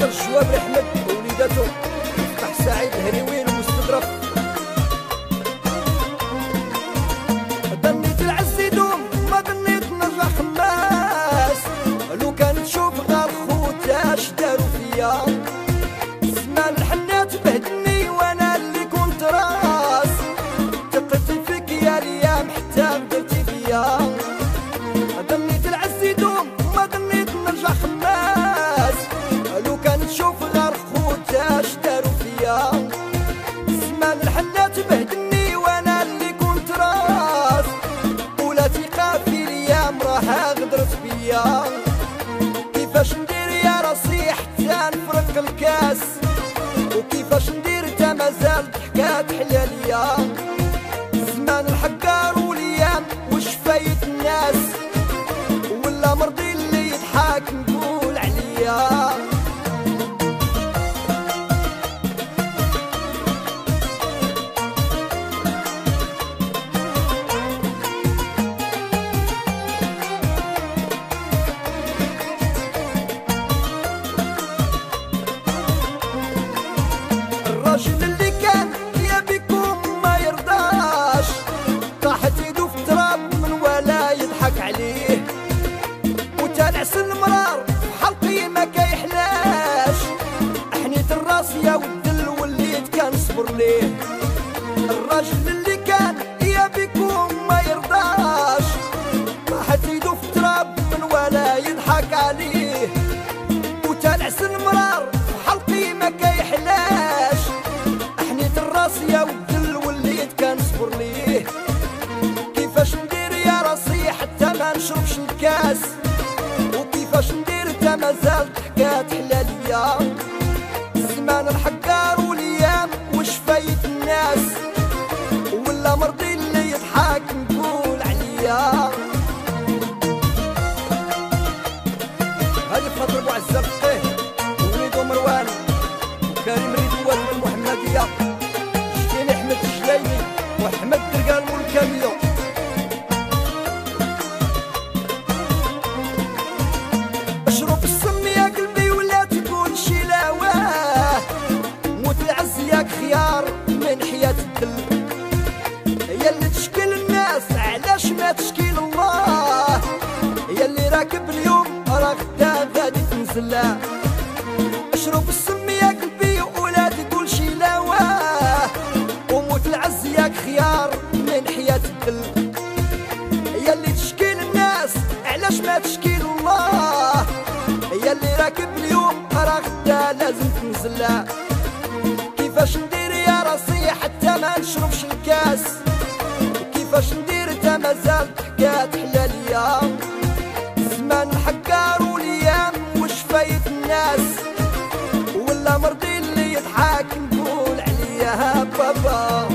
خاطر الجواب احمد ووليداتو فتح سعيد الهريوين المستظرف. ظنيت العز يدوم ما ظنيت نرجع خماس، لو كان تشوف غير خوتا اش دارو فيا. زمان الحنات بهدني وانا اللي كنت راس، ثقت فيك يا الايام حتى درتي بيا. ظنيت العز يدوم ما ظنيت نرجع خماس، لو كان تشوف غير خوتا اش دارو فيا. زمان الحنات بهدني وانا اللي كنت راس، ولا ثقة في الايام راها غدرت بيا. كيفاش ندير يا راسي حتى نفرق الكاس، وكيفاش ندير تا مازال ضحكات حلاليا. زمان الحقار والايام وش فايت الناس، ولا مرضي اللي يضحك نقول عليا. الراجل اللي كان يا بكم ما يرضاش، طاحت يدو في التراب من ولا يضحك عليه. وتنعس المرار في حلقي ما كيحلاش، حنيت الراس يا ودل وليت كنصبر ليه. الراجل اللي كان يا بكم ما يرضاش، طاحت يدو في التراب من ولا يضحك عليه. وتنعس المرار في حلقي ما كيحلاش، حنيت الراس يا ودل وليت كنصبر ليه. كيفاش ندير يا راسي حتى ما نشربش الكاس، وكيفاش ندير تا مازال ضحكات حلاليا. زمان الحقار والايام وش فايت الناس، ولا مرضي اللي يضحك نقول عليا. هادي فاطر بوعزة فقيه ووليدو مروان وكريم ريدوان والمحمدية، شكين احمد الشلايمي واحمد درقان والكاميو. اشرب السم يا قلبي ولا تقول شي لا واه، موت العز ياك خيار من حياة الدل. هي اللي تشكيل الناس علاش ما تشكيل الله، هي اللي راكب اليوم راه غدا غادي تنزل. اشرب السم يا قلبي ولا تقول شي لا واه، وموت العز ياك خيار من حياة الدل. هي اللي تشكيل الناس علاش ما تشكيل الله، هي اللي راكب اليوم راه غدا لازم تنزل. كيفاش ندير يا راسي حتى ما نشربش الكاس، وكيفاش ندير تا مازال ضحكات حلاليا. زمان الحقار والايام وش فايت الناس، ولا مرضي اللي يضحك نقول عليا بابا.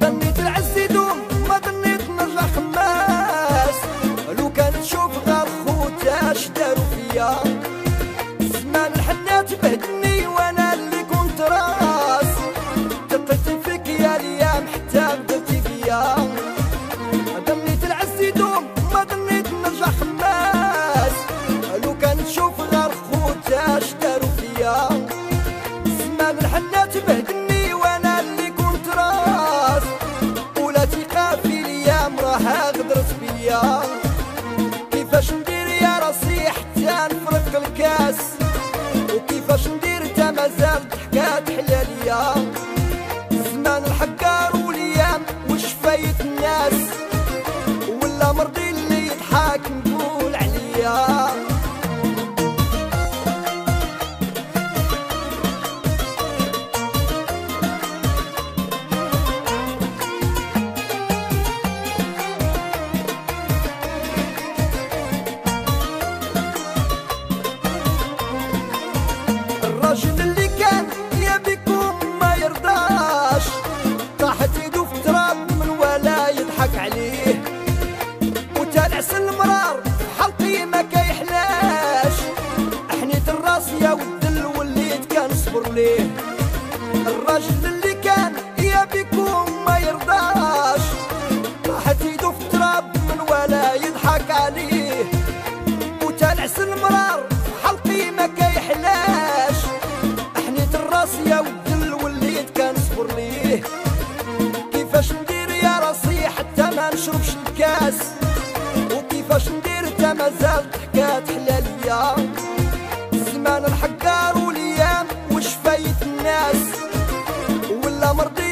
ظنيت العز يدوم ما ظنيت نرجع خماس، لو كان تشوف غير خوتا اش دارو فيا. زمان الحنات بهدني وانا اللي كنت راس، زالت حكات حلالية الزمان الحقار والايام وش فايت الناس ولا مرضي